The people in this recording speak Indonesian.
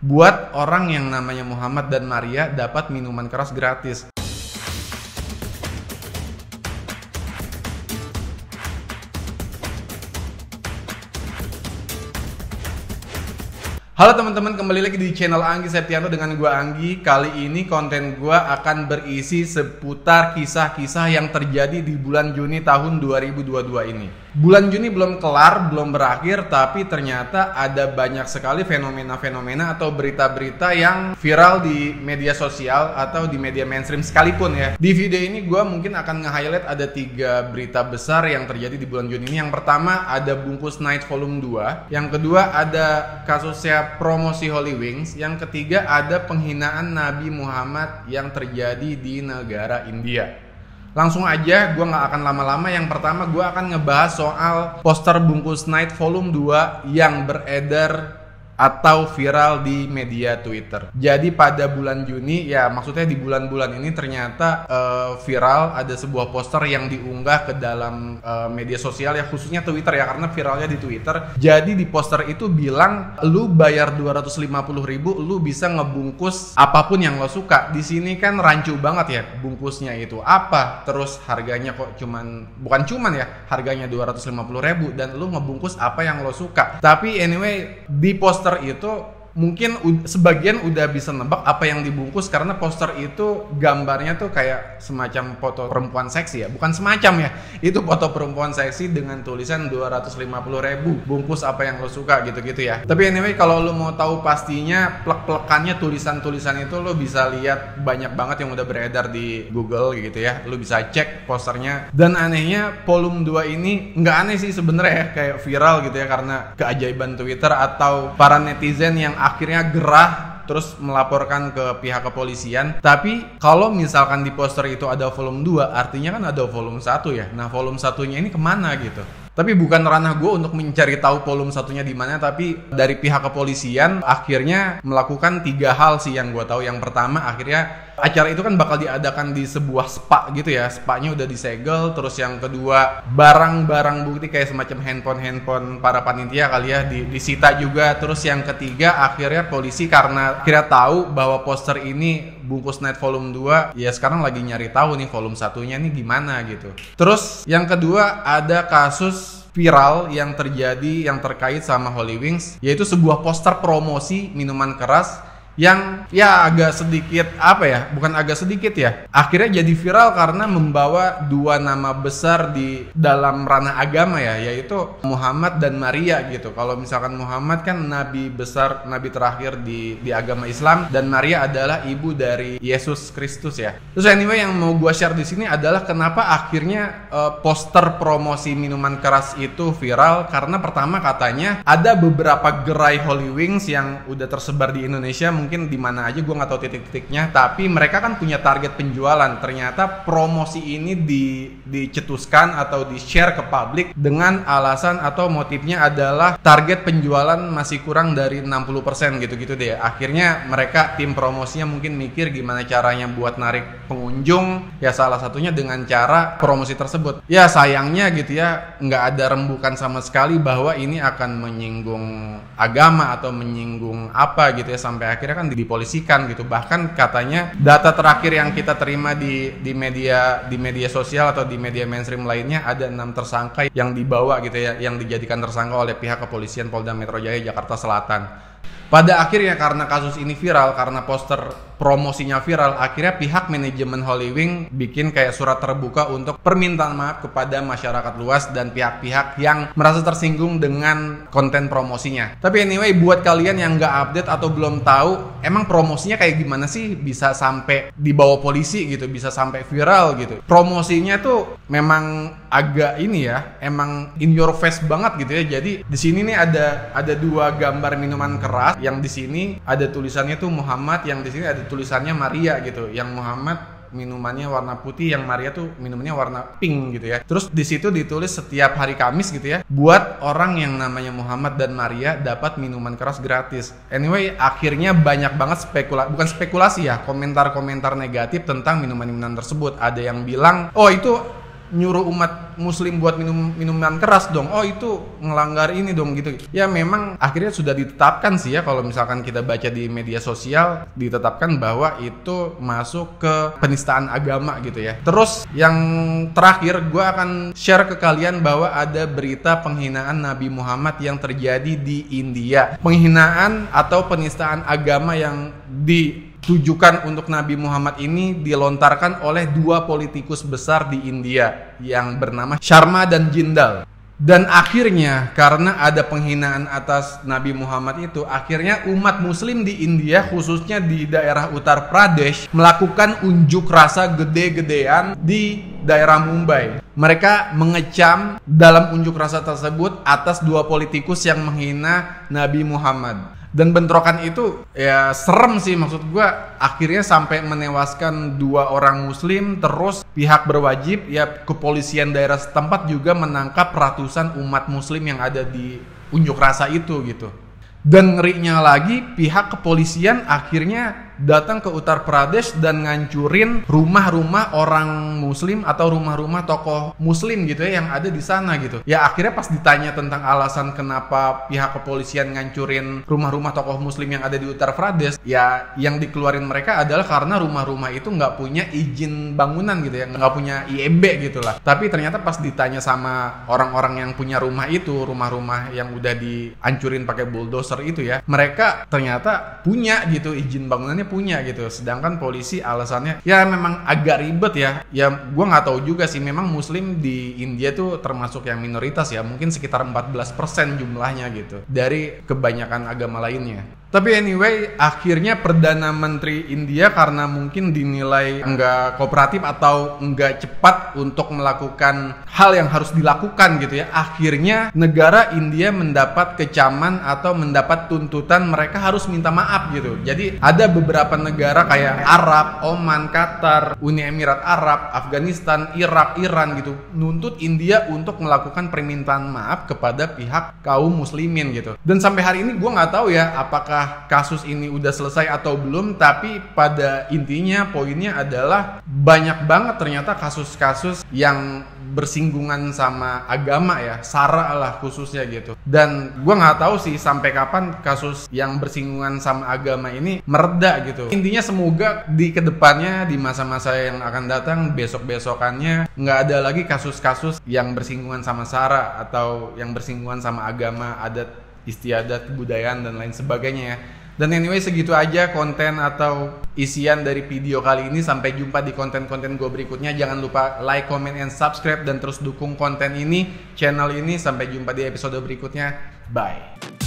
buat orang yang namanya Muhammad dan Maria dapat minuman keras gratis. Halo teman-teman, kembali lagi di channel Anggi Septianto dengan gua Anggi. Kali ini konten gua akan berisi seputar kisah-kisah yang terjadi di bulan Juni tahun 2022 ini. Bulan Juni belum kelar, belum berakhir, tapi ternyata ada banyak sekali fenomena-fenomena atau berita-berita yang viral di media sosial atau di media mainstream sekalipun ya. Di video ini gua mungkin akan nge-highlight ada 3 berita besar yang terjadi di bulan Juni ini. Yang pertama ada Bungkus Night Volume 2, yang kedua ada kasusnya promosi Holy Wings, yang ketiga ada penghinaan Nabi Muhammad yang terjadi di negara India. Langsung aja, gue gak akan lama-lama. Yang pertama gue akan ngebahas soal poster Bungkus Night Volume 2 yang beredar atau viral di media Twitter. Jadi pada bulan Juni, ya maksudnya di bulan-bulan ini ternyata viral ada sebuah poster yang diunggah ke dalam media sosial ya, khususnya Twitter ya, karena viralnya di Twitter. Jadi di poster itu bilang lu bayar 250.000 lu bisa ngebungkus apapun yang lo suka. Di sini kan rancu banget ya bungkusnya itu apa, terus harganya kok harganya 250.000 dan lu ngebungkus apa yang lo suka. Tapi anyway, di poster itu mungkin sebagian udah bisa nebak apa yang dibungkus, karena poster itu gambarnya tuh kayak semacam foto perempuan seksi ya, bukan semacam ya, itu foto perempuan seksi dengan tulisan 250.000 bungkus apa yang lo suka gitu-gitu ya. Tapi anyway, kalau lo mau tahu pastinya plek-plekannya tulisan-tulisan itu lo bisa lihat banyak banget yang udah beredar di Google gitu ya, lo bisa cek posternya. Dan anehnya volume 2 ini nggak aneh sih sebenarnya ya, kayak viral gitu ya karena keajaiban Twitter atau para netizen yang akhirnya gerah terus melaporkan ke pihak kepolisian. Tapi kalau misalkan di poster itu ada volume 2, artinya kan ada volume 1 ya. Nah, volume 1-nya ini kemana gitu? Tapi bukan ranah gue untuk mencari tahu volume 1-nya di mana, tapi dari pihak kepolisian akhirnya melakukan 3 hal sih yang gue tahu. Yang pertama, akhirnya acara itu kan bakal diadakan di sebuah spa gitu ya. Spa-nya udah disegel. Terus yang kedua, barang-barang bukti kayak semacam handphone para panitia kali ya disita juga. Terus yang ketiga, akhirnya polisi karena akhirnya tahu bahwa poster ini Bungkus Night Volume 2, ya sekarang lagi nyari tahu nih volume 1-nya nih gimana gitu. Terus yang kedua, ada kasus viral yang terjadi yang terkait sama Holy Wings, yaitu sebuah poster promosi minuman keras yang ya agak sedikit akhirnya jadi viral karena membawa 2 nama besar di dalam ranah agama ya, yaitu Muhammad dan Maria gitu. Kalau misalkan Muhammad kan nabi besar, nabi terakhir di agama Islam, dan Maria adalah ibu dari Yesus Kristus ya. Terus anyway, yang mau gua share di sini adalah kenapa akhirnya poster promosi minuman keras itu viral. Karena pertama, katanya ada beberapa gerai Holy Wings yang udah tersebar di Indonesia, mungkin di mana aja gue nggak tahu titik-titiknya, tapi mereka kan punya target penjualan. Ternyata promosi ini dicetuskan atau di-share ke publik dengan alasan atau motifnya adalah target penjualan masih kurang dari 60% gitu-gitu deh. Akhirnya mereka, tim promosinya mungkin mikir gimana caranya buat narik pengunjung, ya salah satunya dengan cara promosi tersebut. Ya sayangnya gitu ya, nggak ada rembukan sama sekali bahwa ini akan menyinggung agama atau menyinggung apa gitu ya, sampai akhirnya kan dipolisikan gitu. Bahkan katanya data terakhir yang kita terima di media sosial atau di media mainstream lainnya, ada 6 tersangka yang dibawa gitu ya, yang dijadikan tersangka oleh pihak kepolisian Polda Metro Jaya Jakarta Selatan. Pada akhirnya karena kasus ini viral, karena poster promosinya viral, akhirnya pihak manajemen Holy Wing bikin kayak surat terbuka untuk permintaan maaf kepada masyarakat luas dan pihak-pihak yang merasa tersinggung dengan konten promosinya. Tapi anyway, buat kalian yang nggak update atau belum tahu emang promosinya kayak gimana sih bisa sampai dibawa polisi gitu, bisa sampai viral gitu. Promosinya tuh memang agak ini ya, emang in your face banget gitu ya. Jadi di sini nih ada 2 gambar minuman keras, yang di sini ada tulisannya tuh Muhammad, yang di sini ada tulisannya Maria gitu. Yang Muhammad minumannya warna putih, yang Maria tuh minumannya warna pink gitu ya. Terus di situ ditulis setiap hari Kamis gitu ya, buat orang yang namanya Muhammad dan Maria dapat minuman keras gratis. Anyway, akhirnya banyak banget bukan spekulasi ya, komentar-komentar negatif tentang minuman-minuman tersebut. Ada yang bilang, oh itu nyuruh umat muslim buat minum minuman keras dong. Oh itu ngelanggar ini dong gitu. Ya memang akhirnya sudah ditetapkan sih ya, kalau misalkan kita baca di media sosial ditetapkan bahwa itu masuk ke penistaan agama gitu ya. Terus yang terakhir gue akan share ke kalian bahwa ada berita penghinaan Nabi Muhammad yang terjadi di India. Penghinaan atau penistaan agama yang ditujukan untuk Nabi Muhammad ini dilontarkan oleh dua politikus besar di India yang bernama Sharma dan Jindal. Dan akhirnya karena ada penghinaan atas Nabi Muhammad itu, akhirnya umat muslim di India khususnya di daerah Uttar Pradesh melakukan unjuk rasa gede-gedean di daerah Mumbai. Mereka mengecam dalam unjuk rasa tersebut atas dua politikus yang menghina Nabi Muhammad. Dan bentrokan itu ya serem sih, maksud gue akhirnya sampai menewaskan dua orang muslim. Terus pihak berwajib ya kepolisian daerah setempat juga menangkap ratusan umat muslim yang ada di unjuk rasa itu gitu. Dan ngerinya lagi pihak kepolisian akhirnya datang ke Uttar Pradesh dan ngancurin rumah-rumah orang muslim atau rumah-rumah tokoh muslim gitu ya yang ada di sana gitu. Ya akhirnya pas ditanya tentang alasan kenapa pihak kepolisian ngancurin rumah-rumah tokoh muslim yang ada di Uttar Pradesh, ya yang dikeluarin mereka adalah karena rumah-rumah itu nggak punya izin bangunan gitu ya, nggak punya IEB gitu lah. Tapi ternyata pas ditanya sama orang-orang yang punya rumah itu, rumah-rumah yang udah dihancurin pakai bulldozer itu ya, mereka ternyata punya gitu izin bangunannya, punya gitu. Sedangkan polisi alasannya ya memang agak ribet ya. Ya gue nggak tahu juga sih, memang muslim di India tuh termasuk yang minoritas ya, mungkin sekitar 14% jumlahnya gitu dari kebanyakan agama lainnya. Tapi anyway, akhirnya Perdana Menteri India karena mungkin dinilai nggak kooperatif atau nggak cepat untuk melakukan hal yang harus dilakukan gitu ya, akhirnya negara India mendapat kecaman atau mendapat tuntutan mereka harus minta maaf gitu. Jadi ada beberapa negara kayak Arab, Oman, Qatar, Uni Emirat Arab, Afghanistan, Irak, Iran gitu nuntut India untuk melakukan permintaan maaf kepada pihak kaum muslimin gitu. Dan sampai hari ini gue nggak tahu ya apakah kasus ini udah selesai atau belum, tapi pada intinya poinnya adalah banyak banget ternyata kasus-kasus yang bersinggungan sama agama ya, SARA lah khususnya gitu. Dan gue nggak tahu sih sampai kapan kasus yang bersinggungan sama agama ini mereda gitu. Intinya semoga di kedepannya, di masa-masa yang akan datang, besok-besokannya nggak ada lagi kasus-kasus yang bersinggungan sama SARA atau yang bersinggungan sama agama, adat istiadat, kebudayaan dan lain sebagainya ya. Dan anyway segitu aja konten atau isian dari video kali ini. Sampai jumpa di konten-konten gue berikutnya. Jangan lupa like, comment, and subscribe dan terus dukung konten ini, channel ini. Sampai jumpa di episode berikutnya. Bye.